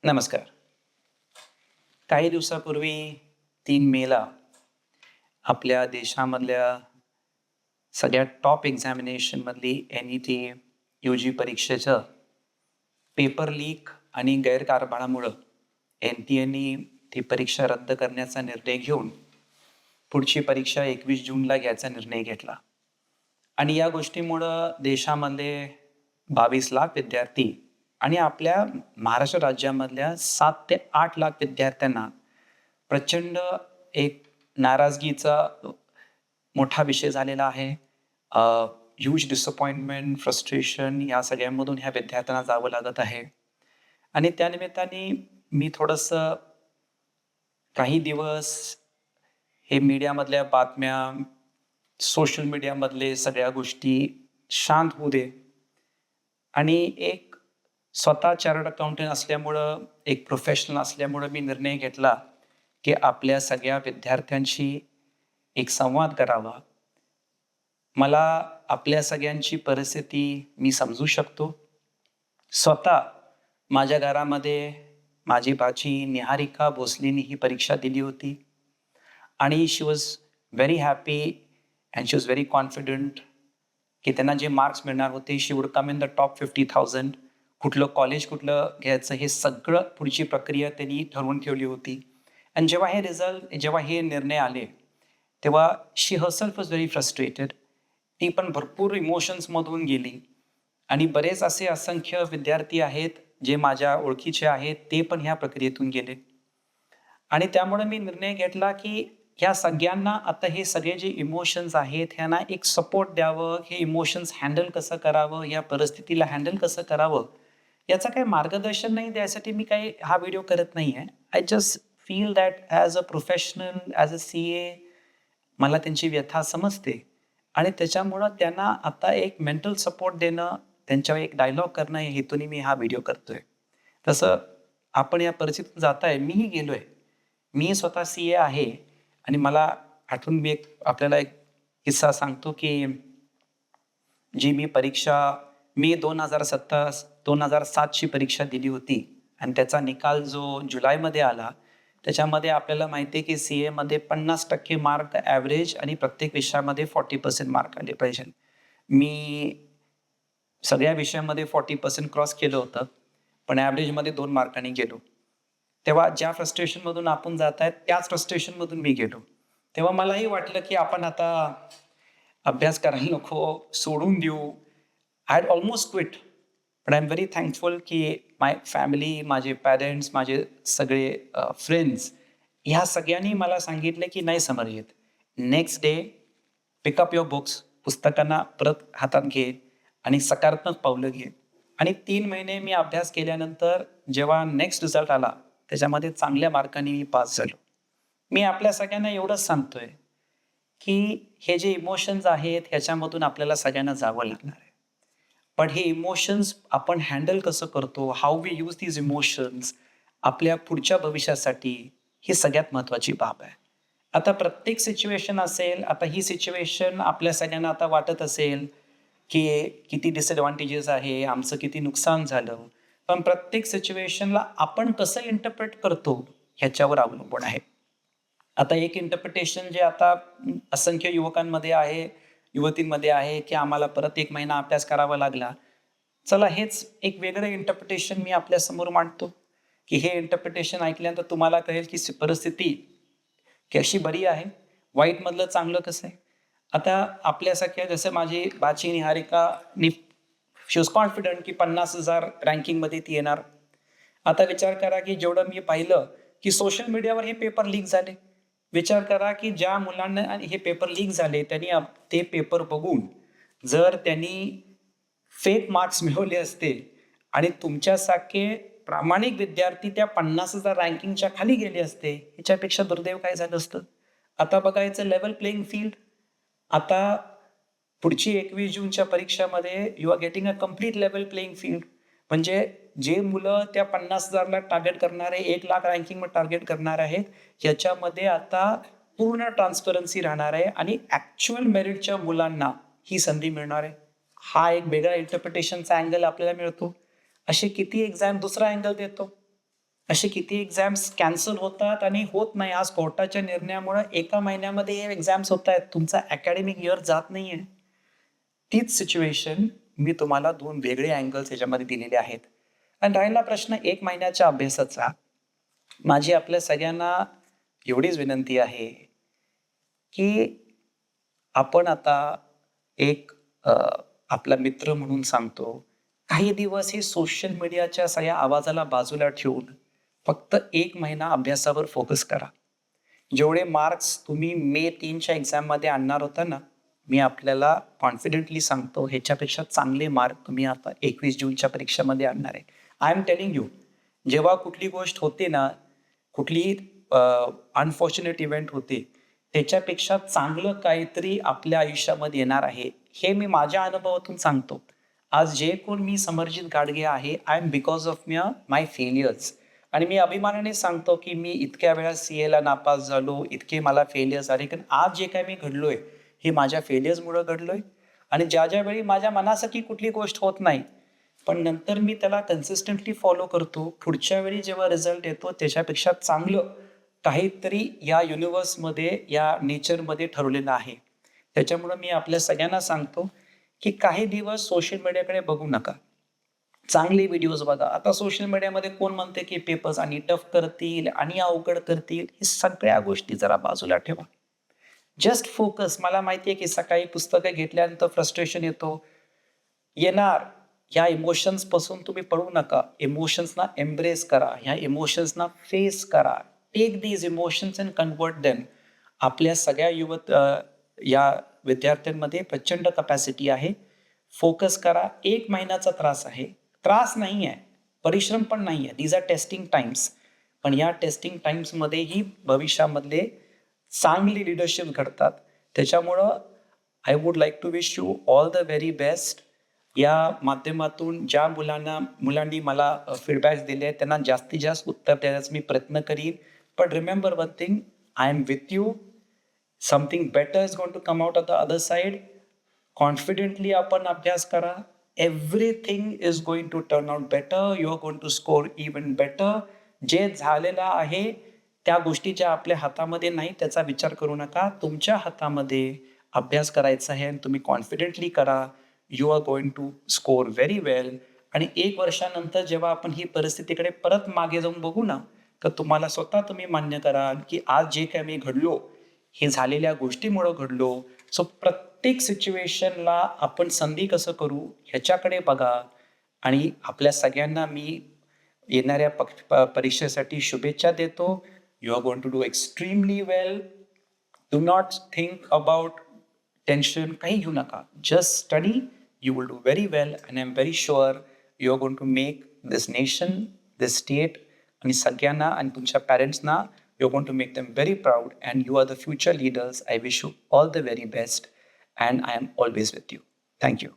नमस्कार. काही दिवसापूर्वी 3 मेला आपल्या देशामधल्या सगळ्यात टॉप एक्झामिनेशनमधली NET UG परीक्षेचं पेपर लीक आणि गैरकारभारामुळं NTAनी ती परीक्षा रद्द करण्याचा निर्णय घेऊन पुढची परीक्षा 21 जूनला घ्यायचा निर्णय घेतला. आणि या गोष्टीमुळं देशामधले 22 लाख विद्यार्थी आणि आपल्या महाराष्ट्र राज्यामधल्या 7 ते 8 लाख विद्यार्थ्यांना प्रचंड एक नाराजगीचा मोठा विषय झालेला आहे. ह्यूज डिसअपॉइंटमेंट, फ्रस्ट्रेशन या सगळ्यांमधून ह्या विद्यार्थ्यांना जावं लागत आहे. आणि त्यानिमित्ताने मी थोडंसं काही दिवस हे मीडियामधल्या बातम्या, सोशल मीडियामधले सगळ्या गोष्टी शांत होऊ दे आणि एक स्वतः चार्टर्ड अकाउंटंट असल्यामुळं, एक प्रोफेशनल असल्यामुळं मी निर्णय घेतला की आपल्या सगळ्या विद्यार्थ्यांशी एक संवाद करावा. मला आपल्या सगळ्यांची परिस्थिती मी समजू शकतो. स्वतः माझ्या घरामध्ये माझी भाची निहारिका भोसलेनी ही परीक्षा दिली होती आणि she was very happy and she was very confident की त्यांना जे मार्क्स मिळणार होते, she would come in the top 50,000. कुठलं कॉलेज कुठलं घ्यायचं हे सगळं पुढची प्रक्रिया त्यांनी ठरवून ठेवली होती. आणि जेव्हा हे निर्णय आले, तेव्हा शी हरसेल्फ वॉज व्हेरी फ्रस्ट्रेटेड. ती पण भरपूर इमोशन्समधून गेली आणि बरेच असे असंख्य विद्यार्थी आहेत जे माझ्या ओळखीचे आहेत, ते पण ह्या प्रक्रियेतून गेले. आणि त्यामुळे मी निर्णय घेतला की ह्या सगळ्यांना आता हे सगळे जे इमोशन्स आहेत, ह्यांना एक सपोर्ट द्यावं, हे इमोशन्स हँडल कसं करावं, या परिस्थितीला हँडल कसं करावं, याचं काही मार्गदर्शन नाही द्यायसाठी मी काही हा व्हिडिओ करत नाही आहे. I just feel that as a professional, as a CA मला त्यांची व्यथा समजते आणि त्याच्यामुळं त्यांना आता एक मेंटल सपोर्ट देणं, त्यांच्यावर एक डायलॉग करणं या हेतूने मी हा व्हिडिओ करतोय. तसं आपण या परिस्थितीतून जाताय, मीही गेलोय. मी स्वतः CA आहे आणि मला आठवून मी आपल्याला एक किस्सा सांगतो की जी मी परीक्षा 2007 ची परीक्षा दिली होती आणि त्याचा निकाल जो जुलैमध्ये आला, त्याच्यामध्ये आपल्याला माहिती आहे की CAमध्ये 50% मार्क ॲव्हरेज आणि प्रत्येक विषयामध्ये 40% मार्क आले पाहिजे. मी सगळ्या विषयामध्ये 40% क्रॉस केलं होतं, पण ॲव्हरेजमध्ये 2 मार्कांनी गेलो. तेव्हा ज्या फ्रस्ट्रेशनमधून आपण जात आहेत, त्याच फ्रस्ट्रेशनमधून मी गेलो. तेव्हा मलाही वाटलं की आपण आता अभ्यास करायला नको, सोडून देऊ. I had almost quit. But I am very thankful की माय फॅमिली, माझे पॅरेंट्स, माझे सगळे फ्रेंड्स ह्या सगळ्यांनी मला सांगितलं की नाही Samarjit, next day pick up your books, पुस्तकांना परत हातात घे आणि सकारात्मक पावलं घे. आणि 3 महिने मी अभ्यास केल्यानंतर जेव्हा नेक्स्ट रिझल्ट आला, त्याच्यामध्ये चांगल्या मार्कांनी मी पास झालो. मी आपल्या सगळ्यांना एवढंच सांगतोय की हे जे इमोशन्स आहेत, ह्याच्यामधून आपल्याला सगळ्यांना जावं लागणार आहे. पण हे इमोशन्स आपण हँडल कसं करतो, how we use these emotions आपल्या पुढच्या भविष्यासाठी, ही सगळ्यात महत्त्वाची बाब आहे. आता प्रत्येक सिच्युएशन असेल, आता ही सिच्युएशन आपल्या सगळ्यांना आता वाटत असेल की किती डिसएडव्हांटेजेस आहे, आमचं किती नुकसान झालं. पण प्रत्येक सिच्युएशनला आपण कसं इंटरप्रेट करतो ह्याच्यावर अवलंबून आहे. आता एक इंटरप्रिटेशन जे आता असंख्य युवकांमध्ये आहे, युवतींमध्ये आहे की आम्हाला परत 1 महिना अभ्यास करावा लागला. चला हेच एक वेगळं इंटरप्रिटेशन मी आपल्यासमोर मांडतो की हे इंटरप्रिटेशन ऐकल्यानंतर तुम्हाला कळेल की परिस्थिती कशी बरी आहे, वाईटमधलं चांगलं कसं आहे. आता आपल्यासारख्या जसं माझी भाची निहारिकानी शी वॉज कॉन्फिडंट की 50,000 रँकिंगमध्ये ती येणार. आता विचार करा की जेवढं मी पाहिलं की सोशल मीडियावर हे पेपर लीक झाले. विचार करा की ज्या मुलांना हे पेपर लीक झाले, त्यांनी ते पेपर बघून जर त्यांनी फेक मार्क्स मिळवले असते आणि तुमच्यासारखे प्रामाणिक विद्यार्थी त्या 50,000 रँकिंगच्या खाली गेले असते, ह्याच्यापेक्षा दुर्दैव काय झालं असतं. आता बघायचं लेव्हल प्लेइंग फील्ड. आता पुढची 21 जूनच्या परीक्षामध्ये you are getting a complete level playing field. म्हणजे जे मुलं त्या 50,000ला टार्गेट करणारे, 1,00,000 रँकिंगवर टार्गेट करणार आहेत, याच्यामध्ये आता पूर्ण ट्रान्सपरन्सी राहणार आहे आणि ॲक्च्युअल मेरिटच्या मुलांना ही संधी मिळणार आहे. हा एक वेगळा इंटरप्रिटेशनचा अँगल आपल्याला मिळतो. असे किती एक्झाम दुसरा अँगल देतो. असे किती एक्झाम्स कॅन्सल होतात आणि होत नाही. आज कोर्टाच्या निर्णयामुळे एका महिन्यामध्ये हे एक्झाम्स होत आहेत. तुमचा अकॅडमिक इयर जात नाहीये. तीच सिच्युएशन मी तुम्हाला 2 वेगळे अँगल्स याच्यामध्ये दिलेले आहेत. आणि राहिला प्रश्न 1 महिन्याच्या अभ्यासाचा. माझी आपल्या सगळ्यांना एवढीच विनंती आहे, की आपण आता एक आपला मित्र म्हणून सांगतो, काही दिवस हे सोशल मीडियाच्या सगळ्या आवाजाला बाजूला ठेवून फक्त 1 महिना अभ्यासावर फोकस करा. जेवढे मार्क्स तुम्ही मे 3च्या एक्झाममध्ये आणणार होता ना, मी आपल्याला कॉन्फिडेंटली सांगतो ह्याच्यापेक्षा चांगले मार्क तुम्ही आता 21 जूनच्या परीक्षेमध्ये आणणार आहे. आय एम टेलिंग यू, जेव्हा कुठली गोष्ट होते ना, कुठलीही अनफॉर्च्युनेट इव्हेंट होते, त्याच्यापेक्षा चांगलं काहीतरी आपल्या आयुष्यामध्ये येणार आहे. हे मी माझ्या अनुभवातून सांगतो. आज जे कोण मी समर्जित गाडगे आहे, I am because of my failures. आणि मी अभिमानाने सांगतो की मी इतक्या वेळा सीएला नापास झालो, इतके मला फेलियर्स आले, कारण आज जे काही मी घडलोय हे माझ्या फेलियर्समुळे घडलोय. आणि ज्या ज्या वेळी माझ्या मनासारखी कुठली गोष्ट होत नाही, पण नंतर मी त्याला कन्सिस्टंटली फॉलो करतो, पुढच्या वेळी जेव्हा रिझल्ट येतो त्याच्यापेक्षा चांगलं काहीतरी या युनिव्हर्समध्ये, या नेचरमध्ये ठरवलेलं आहे. त्याच्यामुळं मी आपल्या सगळ्यांना सांगतो की काही दिवस सोशल मीडियाकडे बघू नका. चांगले व्हिडिओज बघा. आता सोशल मीडियामध्ये कोण म्हणते की पेपर्स आणि टफ करतील आणि अवघड करतील, हे सगळ्या गोष्टी जरा बाजूला ठेवा. Just focus. मला माहिती आहे की सकाळी पुस्तकं घेतल्यानंतर फ्रस्ट्रेशन येणार. ह्या इमोशन्स पासून तुम्ही पळू नका. इमोशन्सना एम्ब्रेस करा. ह्या इमोशन्सना फेस करा. Take these emotions and convert them. आपल्या सगळ्या या विद्यार्थ्यांमध्ये प्रचंड कपॅसिटी आहे. फोकस करा. 1 महिन्याचा त्रास आहे. त्रास नाही आहे, परिश्रम पण नाही आहे. These are testing times. पण या टेस्टिंग टाइम्समध्येही भविष्यामधले चांगली लिडरशिप घडतात. त्याच्यामुळं I would like to wish you all the very best. या माध्यमातून ज्या मुलांनी मला फीडबॅक्स दिले आहेत त्यांना जास्तीत जास्त उत्तर देण्याचा मी प्रयत्न करीन. पण remember one thing, I am with you. Something better is going to come out of the other side. Confidently आपण अभ्यास करा. Everything is going to turn out better. You are going to score even better. जे झालेलं आहे त्या गोष्टी ज्या आपल्या हातामध्ये नाही त्याचा विचार करू नका. तुमच्या हातामध्ये अभ्यास करायचा आहे आणि तुम्ही कॉन्फिडेंटली करा. You are going to score very well. आणि 1 वर्षानंतर जेव्हा आपण ही परिस्थितीकडे परत मागे जाऊन बघू ना, तर तुम्हाला स्वतः तुम्ही मान्य कराल की आज जे काही मी घडलो हे झालेल्या गोष्टीमुळे घडलो. सो प्रत्येक सिच्युएशनला आपण संधी कसं करू ह्याच्याकडे बघा. आणि आपल्या सगळ्यांना मी येणाऱ्या परीक्षेसाठी शुभेच्छा देतो. You are going to do extremely well. Do not think about tension, काही घेऊ नका. Just study. You will do very well and I am very sure you are going to make this nation, this state आणि सगळ्यांना आणि तुमच्या पॅरेंट्सना you're going to make them very proud and you are the future leaders. I wish you all the very best and I am always with you. Thank you.